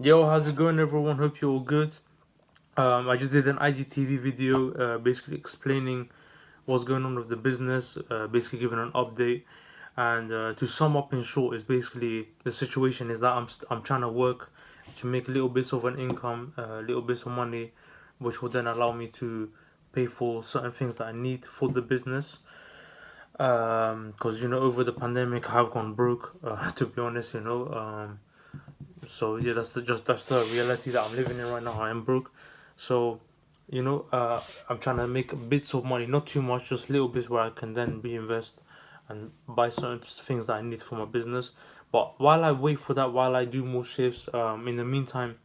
Yo, how's it going, everyone? Hope you're all good. I just did an IGTV video, basically explaining what's going on with the business, basically giving an update. And to sum up in short, is basically the situation is that I'm trying to work to make little bits of an income, little bits of money, which will then allow me to pay for certain things that I need for the business. Because over the pandemic, I have gone broke. To be honest, so yeah, that's the reality that I'm living in right now. I am broke, so I'm trying to make bits of money, not too much, just little bits where I can then reinvest and buy certain things that I need for my business. But while I wait for that, while I do more shifts, in the meantime,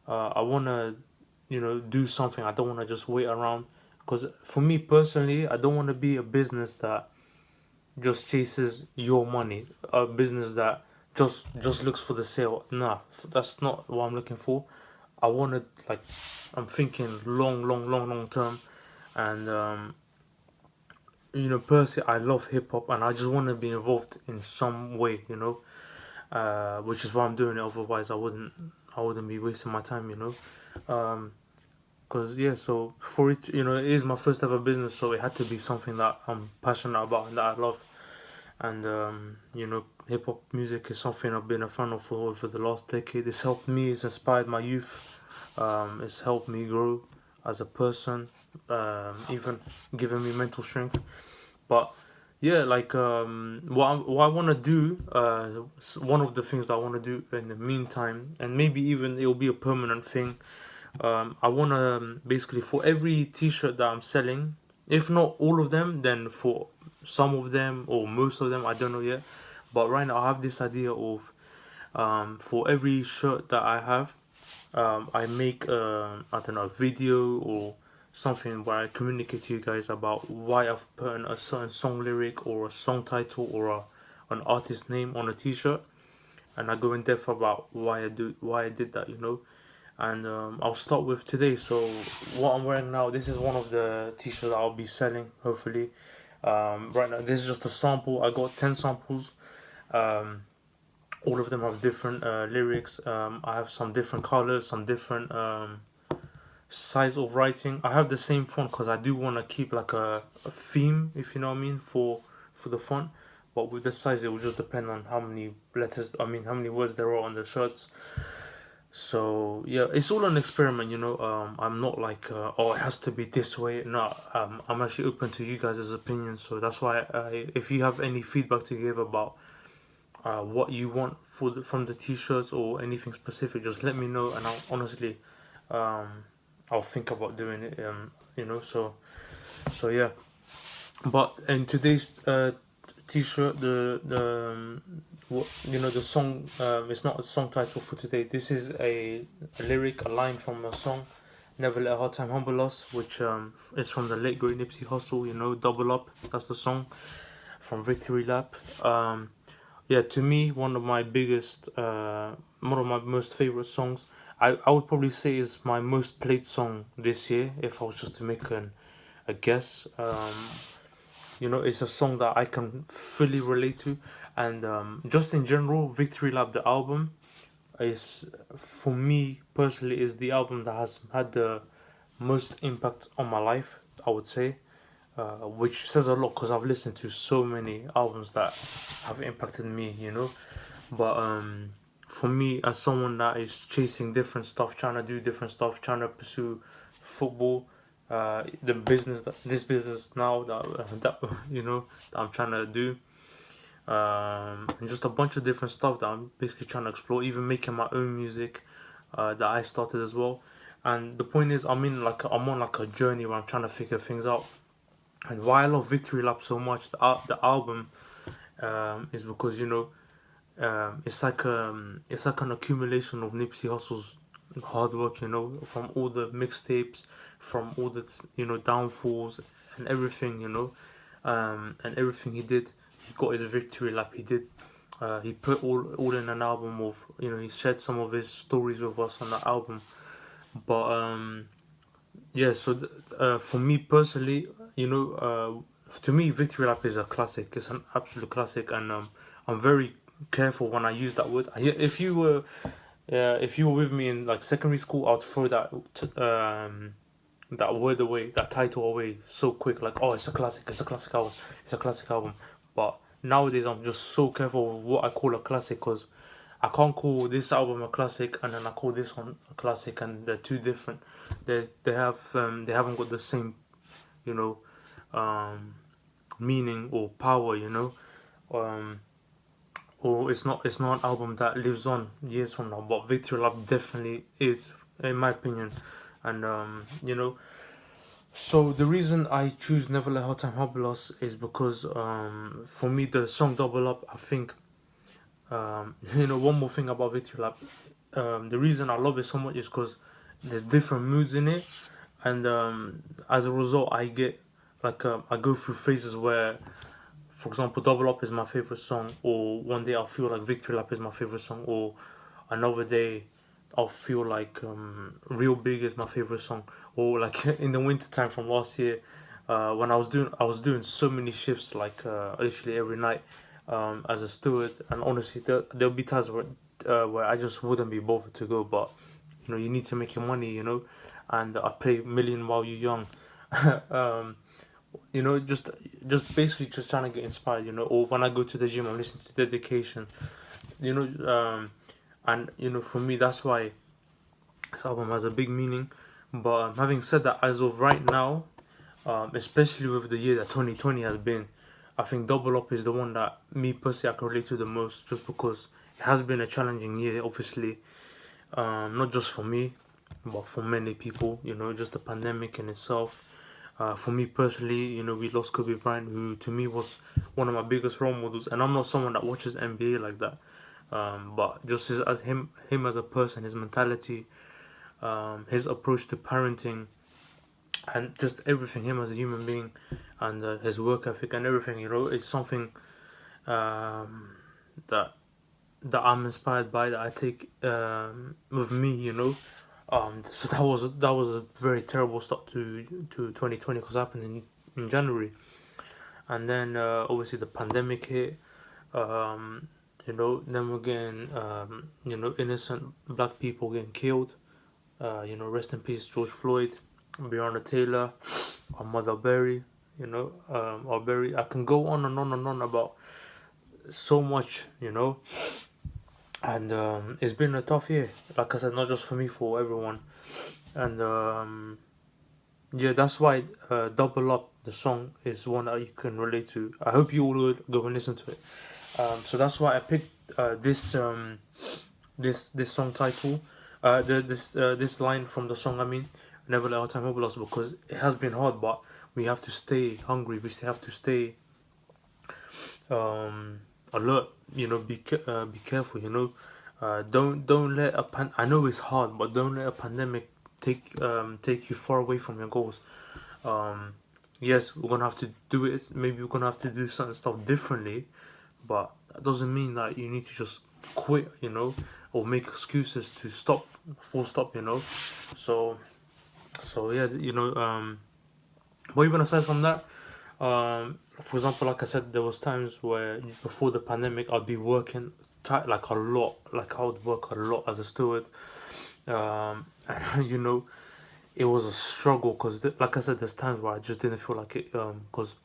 I wanna do something. I don't wanna just wait around because for me personally, I don't want to be a business that just chases your money, a business that just looks for the sale. Nah, that's not what I'm looking for. I want to like, I'm thinking long term, and personally, I love hip hop, and I just want to be involved in some way, which is why I'm doing it. Otherwise, I wouldn't be wasting my time, Cause yeah, so for it, it is my first ever business, so it had to be something that I'm passionate about and that I love. And hip hop music is something I've been a fan of for over the last decade. It's helped me. It's inspired my youth. It's helped me grow as a person. Even given me mental strength. But yeah, like what I want to do. One of the things that I want to do in the meantime, and maybe even it'll be a permanent thing. I want to basically for every T-shirt that I'm selling, if not all of them, then for some of them or most of them, I don't know yet. But right now, I have this idea of for every shirt that I have, I make I don't know, a video or something where I communicate to you guys about why I've put in a certain song lyric or a song title or an artist name on a T-shirt, and I go in depth about why I did that, and I'll start with today. So what I'm wearing now, this is one of the T-shirts I'll be selling. Hopefully, right now this is just a sample. I got 10 samples. Um, all of them have different lyrics. I have some different colors, some different size of writing. I have the same font because I do want to keep like a theme, if you know what I mean, for the font. But with the size, it will just depend on how many letters. I mean, how many words there are on the shirts. So yeah, it's all an experiment, I'm not like, oh, it has to be this way. No, I'm actually open to you guys' opinions. So that's why, if you have any feedback to give about what you want from the t-shirts or anything specific, just let me know, and I'll honestly, I'll think about doing it. So yeah. But in today's t-shirt, the song, it's not a song title for today. This is a lyric, a line from a song, "Never Let a Hard Time Humble Us," which is from the late great Nipsey Hussle. "Double Up." That's the song from Victory Lap. Yeah, to me, one of my most favorite songs. I would probably say is my most played song this year, if I was just to make a guess. It's a song that I can fully relate to, and just in general, Victory Lap, the album, is for me personally is the album that has had the most impact on my life. I would say, which says a lot because I've listened to so many albums that have impacted me. But for me, as someone that is chasing different stuff, trying to do different stuff, trying to pursue football, this business now that that I'm trying to do, and just a bunch of different stuff that I'm basically trying to explore, even making my own music that I started as well. And the point is, I'm on like a journey where I'm trying to figure things out. And why I love Victory Lap so much, the album, is because it's like an accumulation of Nipsey Hussle's hard work, from all the mixtapes, from all the downfalls and everything, and everything he did. He got his victory lap. He put all in an album of, he shared some of his stories with us on that album. But yeah, so for me personally, to me, Victory Lap is a classic. It's an absolute classic, and I'm very careful when I use that word. If you were if you were with me in like secondary school, I'd throw that word away, that title away so quick. Like, oh, it's a classic, it's a classic album, it's a classic album. But nowadays, I'm just so careful with what I call a classic, because I can't call this album a classic and then I call this one a classic, and they're two different. They haven't got the same, you know, um, meaning or power, um, or it's not an album that lives on years from now. But Victory Lap definitely is, in my opinion, and So the reason I choose Never Let Hard Time Humble Us is because for me the song Double Up, I think one more thing about Victory Lap, the reason I love it so much is because there's different moods in it, and as a result I get I go through phases where, for example, Double Up is my favorite song, or one day I'll feel like Victory Lap is my favorite song, or another day I'll feel like Real Big is my favorite song, or like in the winter time from last year, when I was doing so many shifts, like literally every night, as a steward, and honestly there'll be times where I just wouldn't be bothered to go, but you need to make your money, and I play Million While You're Young. um, just basically just trying to get inspired, or when I go to the gym, I'm listening to Dedication, you know, and for me, that's why this album has a big meaning. But having said that, as of right now, especially with the year that 2020 has been, I think Double Up is the one that me personally I can relate to the most, just because it has been a challenging year, obviously, not just for me, but for many people. Just the pandemic in itself. For me personally, we lost Kobe Bryant, who to me was one of my biggest role models, and I'm not someone that watches NBA like that. But just him as a person, his mentality, his approach to parenting, and just everything, him as a human being, and his work ethic and everything, is something um, that I'm inspired by, that I take with me, so that was a very terrible start to 2020, because it happened in January, and then obviously the pandemic hit. Then we're getting innocent black people getting killed. Rest in peace George Floyd, Breonna Taylor, Mother Berry. Or Berry. I can go on and on and on about so much. And it's been a tough year. Like I said, not just for me, for everyone. And yeah, that's why Double Up, the song, is one that you can relate to. I hope you all would go and listen to it. So that's why I picked this song title, this line from the song. I mean, Never Let Our Time Humble Us, because it has been hard, but we have to stay hungry. We still have to stay alert. Be careful. Don't let I know it's hard, but don't let a pandemic take you far away from your goals. Yes, we're gonna have to do it. Maybe we're gonna have to do certain stuff differently, but that doesn't mean that you need to just quit, or make excuses to stop, full stop, So yeah, but even aside from that, for example, like I said, there was times where before the pandemic, I'd be working tight, like a lot, like I would work a lot as a steward, and it was a struggle, because like I said, there's times where I just didn't feel like it, because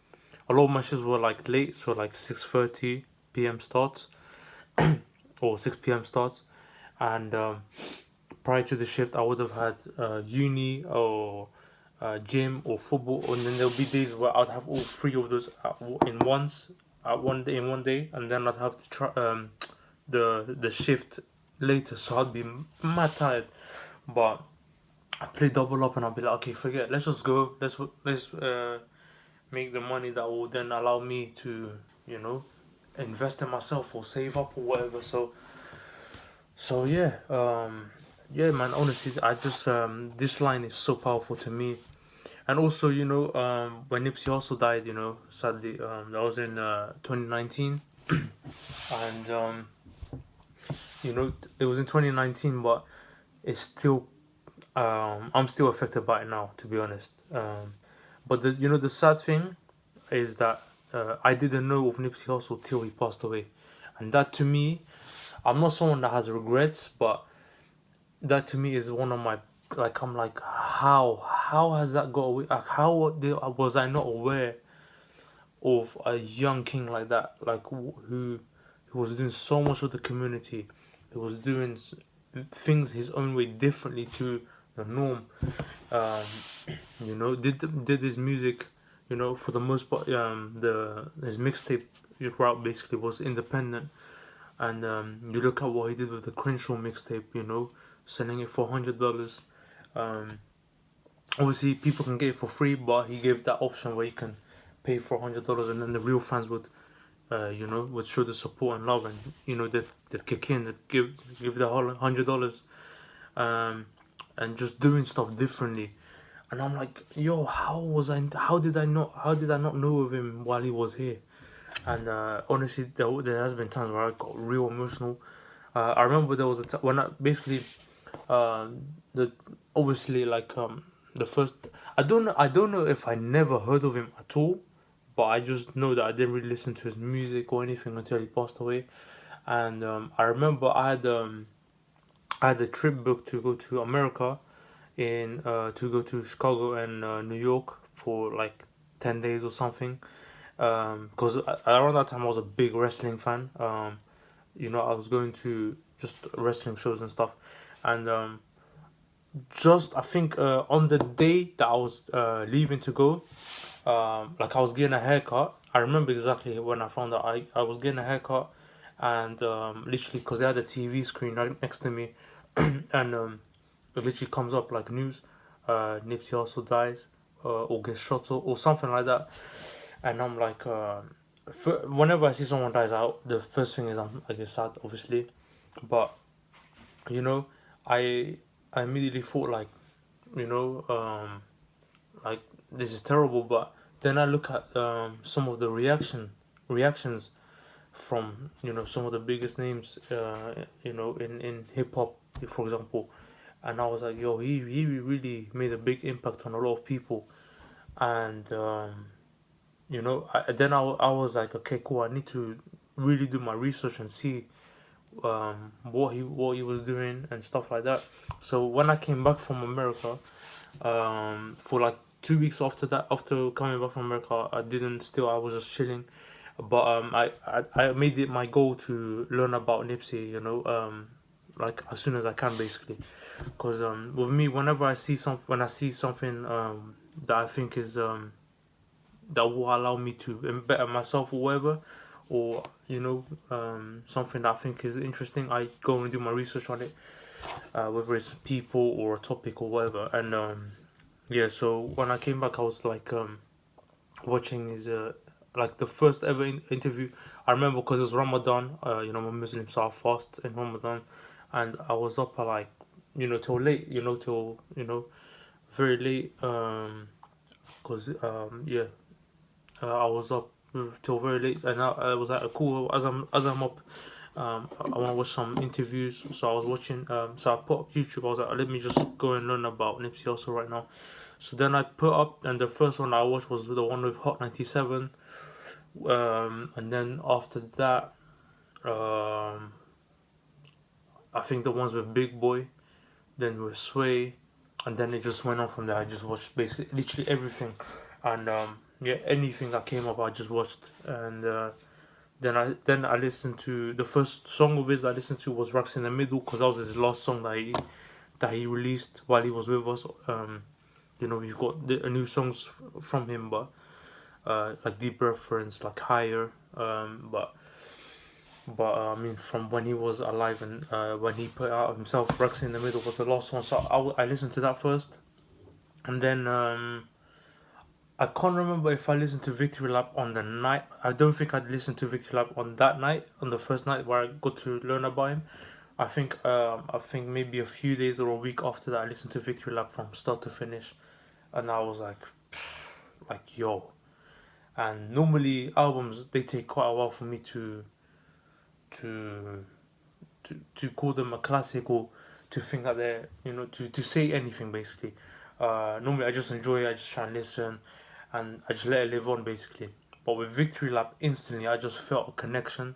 a lot of my shifts were like late, so like 6:30 p.m. starts, or 6 p.m. starts, and prior to the shift I would have had uni, or gym, or football, and then there'll be days where I'd have all three of those at one day, and then I'd have to try the shift later, so I'd be mad tired. But I play Double Up, and I'll be like, okay, forget, let's just go, let's make the money that will then allow me to invest in myself, or save up, or whatever. So yeah, yeah, man, honestly, I just this line is so powerful to me. And also, when Nipsey Hussle died, sadly, that was in 2019, and it was in 2019, but it's still I'm still affected by it now, to be honest. But the sad thing is that I didn't know of Nipsey Hussle till he passed away, and that, to me, I'm not someone that has regrets, but that to me is one of my, like, I'm like, how has that got away? Like, was I not aware of a young king like that, like who was doing so much for the community, who was doing things his own way differently to the norm. Um, did his music, for the most part, the his mixtape route basically was independent, and you look at what he did with the Crenshaw mixtape, selling it for $100. Um, Obviously, people can get it for free, but he gave that option where you can pay for $100, and then the real fans would show the support and love, and they'd kick in, they'd give the whole $100, um, and just doing stuff differently. And I'm like, yo, how did I not know of him while he was here? And honestly, there has been times where I got real emotional. I remember there was when I basically, the obviously, like, the first, I don't know if I never heard of him at all, but I just know that I didn't really listen to his music or anything until he passed away. And I remember I had a trip booked to go to America, in to go to Chicago and New York for like 10 days or something. Because around that time I was a big wrestling fan. I was going to just wrestling shows and stuff, and just I think on the day that I was leaving to go, like, I was getting a haircut. I remember exactly when I found out I was getting a haircut, and literally, because they had a TV screen right next to me, and it literally comes up like news, Nipsey also dies, or gets shot, or something like that, and I'm like, whenever I see someone dies out, the first thing is I get sad, obviously, but you know, I I immediately thought, like, you know, like, this is terrible, but then I look at some of the reactions from some of the biggest names, in hip hop, for example, and I was like, yo, he really made a big impact on a lot of people, and then I was like, okay, cool, I need to really do my research and see what he was doing and stuff like that. So when I came back from America, for like 2 weeks after that, after coming back from America, I was just chilling, but I made it my goal to learn about Nipsey, like, as soon as I can, basically, because with me, whenever when I see something that I think is that will allow me to better myself or whatever, or something that I think is interesting, I go and do my research on it, whether it's people or a topic or whatever. And yeah, so when I came back, I was like, watching his like the first ever interview. I remember because it was Ramadan. I'm a Muslim, so I fast in Ramadan, and I was up at, like, till late. Till very late. Cause yeah, I was up till very late, and I was like, cool. As I'm up, I want to watch some interviews, so I was watching. So I put up YouTube. I was like, let me just go and learn about Nipsey Hussle right now. So then I put up, and the first one I watched was the one with Hot 97. And then after that, I think the ones with Big Boy, then with Sway, and then it just went on from there. I just watched basically literally everything, and yeah, anything that came up, I just watched. And then I listened to the first song of his I listened to was Rocks in the Middle, because that was his last song that he released while he was with us. We've got new songs from him, but like Deep Reference, like Higher, but I mean, from when he was alive, and when he put out himself, Rocks in the Middle was the last one. So I listened to that first, and then I can't remember if I listened to Victory Lap on the night. I don't think I'd listened to Victory Lap on that night, on the first night where I got to learn about him. I think maybe a few days or a week after that, I listened to Victory Lap from start to finish, and I was like, yo. And normally albums, they take quite a while for me to to call them a classic, or to think that they're, to say anything, basically. Normally I just enjoy it, I just try and listen, and I just let it live on, basically. But with Victory Lap, instantly I just felt a connection.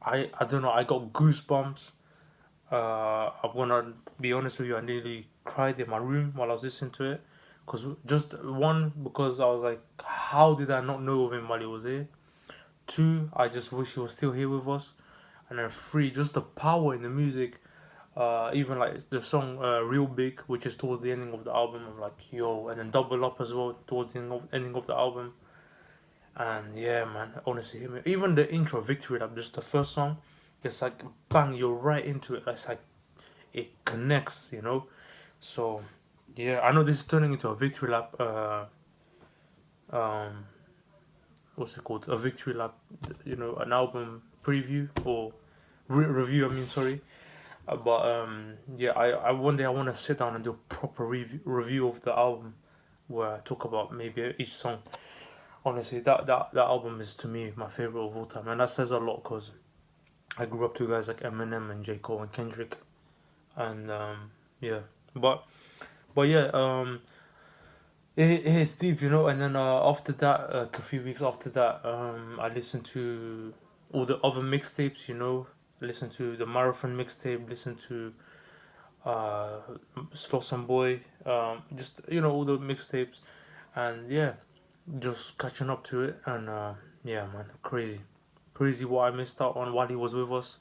I don't know, I got goosebumps. I'm gonna be honest with you, I nearly cried in my room while I was listening to it. Cause just one, because I was like, how did I not know of him while he was here? Two, I just wish he was still here with us. And then three, just the power in the music. Even like the song "Real Big," which is towards the ending of the album. I'm like, yo, and then "Double Up" as well towards the ending of the album. And yeah, man, honestly, even the intro, "Victory Lap," just the first song, it's like bang, you're right into it. It's like it connects, you know. So yeah, I know this is turning into a victory lap. Um, what's it called? A victory lap. You know, an album preview or review. I mean, sorry. But yeah, I one day I want to sit down and do a proper review of the album where I talk about maybe each song. Honestly, that album is to me my favorite of all time, and that says a lot because I grew up to guys like Eminem and J Cole and Kendrick, and yeah, but yeah, it's deep, you know. And then after that, a few weeks after that, I listened to all the other mixtapes, you know. Listen to the Marathon mixtape, listen to uh, Sloss and Boy, just you know all the mixtapes, and yeah, just catching up to it. And yeah, man, crazy what I missed out on while he was with us.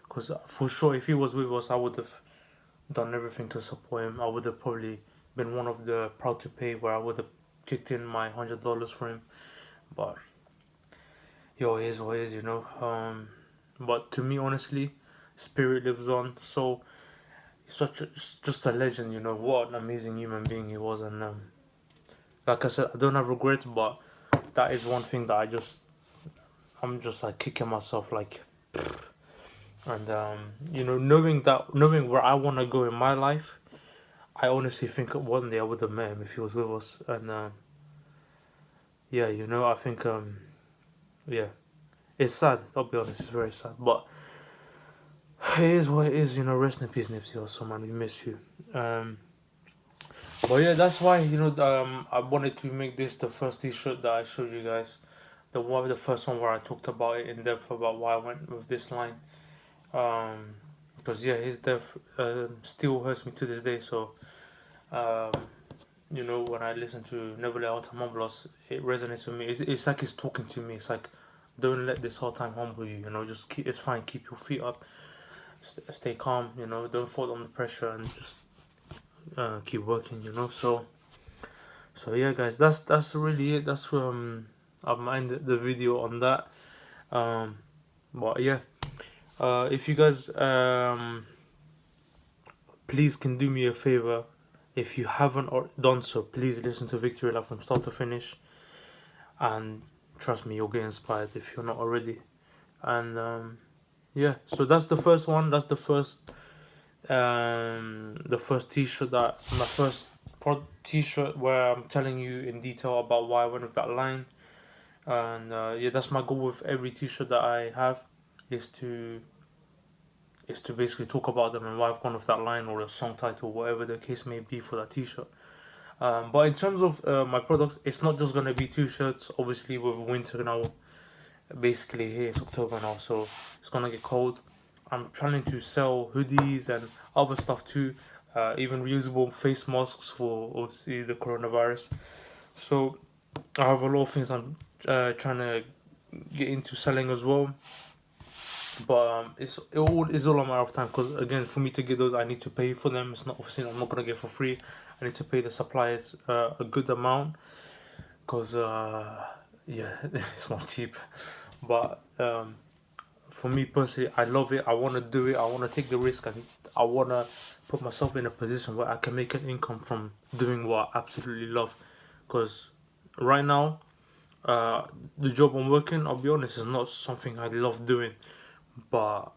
Cause for sure, if he was with us, I would have done everything to support him. I would have probably been one of the proud to pay where I would have kicked in my $100 for him. But yo, it is what it is, you know. But to me, honestly, spirit lives on. So such a, just a legend, you know. What an amazing human being he was, and like I said, I don't have regrets, but that is one thing that I'm just like kicking myself, like, and you know, knowing where I want to go in my life. I honestly think one day I would have met him if he was with us, and yeah, you know, I think yeah, it's sad. I'll be honest, it's very sad, but it is what it is. You know, rest in peace, Nipsey Hussle, man. We miss you. But yeah, that's why I wanted to make this the first T-shirt that I showed you guys. The first one where I talked about it in depth about why I went with this line. Um, because yeah, his death still hurts me to this day. So um, you know, when I listen to Never Let Our Time Humble Us, it resonates with me. It's like he's talking to me. It's like, don't let this hard time humble you. You know, just keep. It's fine. Keep your feet up. Stay calm. You know, don't fall under pressure and just keep working. You know, so yeah, guys, that's really it. That's I've ended the video on that. Um, but yeah, if you guys please can do me a favor. If you haven't done so, please listen to Victory Lap from start to finish, and trust me, you'll get inspired if you're not already. And yeah, so that's the first one. That's the first T-shirt that my first T-shirt where I'm telling you in detail about why I went with that line. And yeah, that's my goal with every T-shirt that I have, is to basically talk about them and why I've gone with that line or a song title, whatever the case may be for that T-shirt. But in terms of my products, it's not just gonna be T-shirts. Obviously, with winter now, basically here it's October now, so it's gonna get cold. I'm planning to sell hoodies and other stuff too, even reusable face masks for obviously the coronavirus. So I have a lot of things I'm trying to get into selling as well. But it's all a matter of time, because again, for me to get those, I need to pay for them. It's not, obviously I'm not gonna get for free. I need to pay the suppliers a good amount, because yeah, it's not cheap. But for me personally, I love it. I want to do it. I want to take the risk, and I want to put myself in a position where I can make an income from doing what I absolutely love. Because right now, the job I'm working, I'll be honest, is not something I love doing. But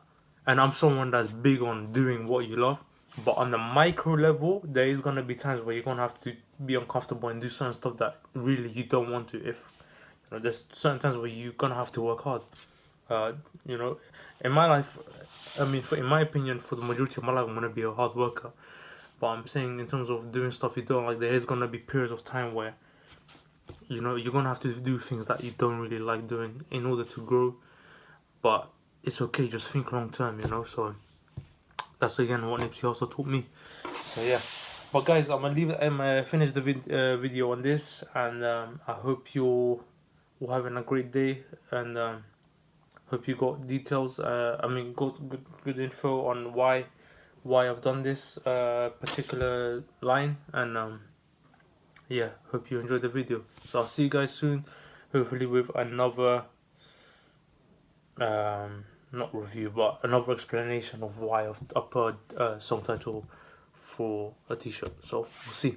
and I'm someone that's big on doing what you love. But on the micro level, there is gonna be times where you're gonna have to be uncomfortable and do certain stuff that really you don't want to. If you know, there's certain times where you're gonna have to work hard. You know, in my life, I mean, in my opinion, for the majority of my life, I'm gonna be a hard worker. But I'm saying in terms of doing stuff you don't like, there is gonna be periods of time where you know you're gonna have to do things that you don't really like doing in order to grow. But it's okay, just think long term, you know. So That's again what Nipsey also taught me. So yeah. But guys, I'm gonna leave it. I'm gonna finish the video on this, and I hope you're all having a great day, and hope you got details. I mean, got good info on why I've done this particular line, and yeah, hope you enjoyed the video. So I'll see you guys soon, hopefully with another not review, but another explanation of why I've put song title for a t-shirt. So we'll see.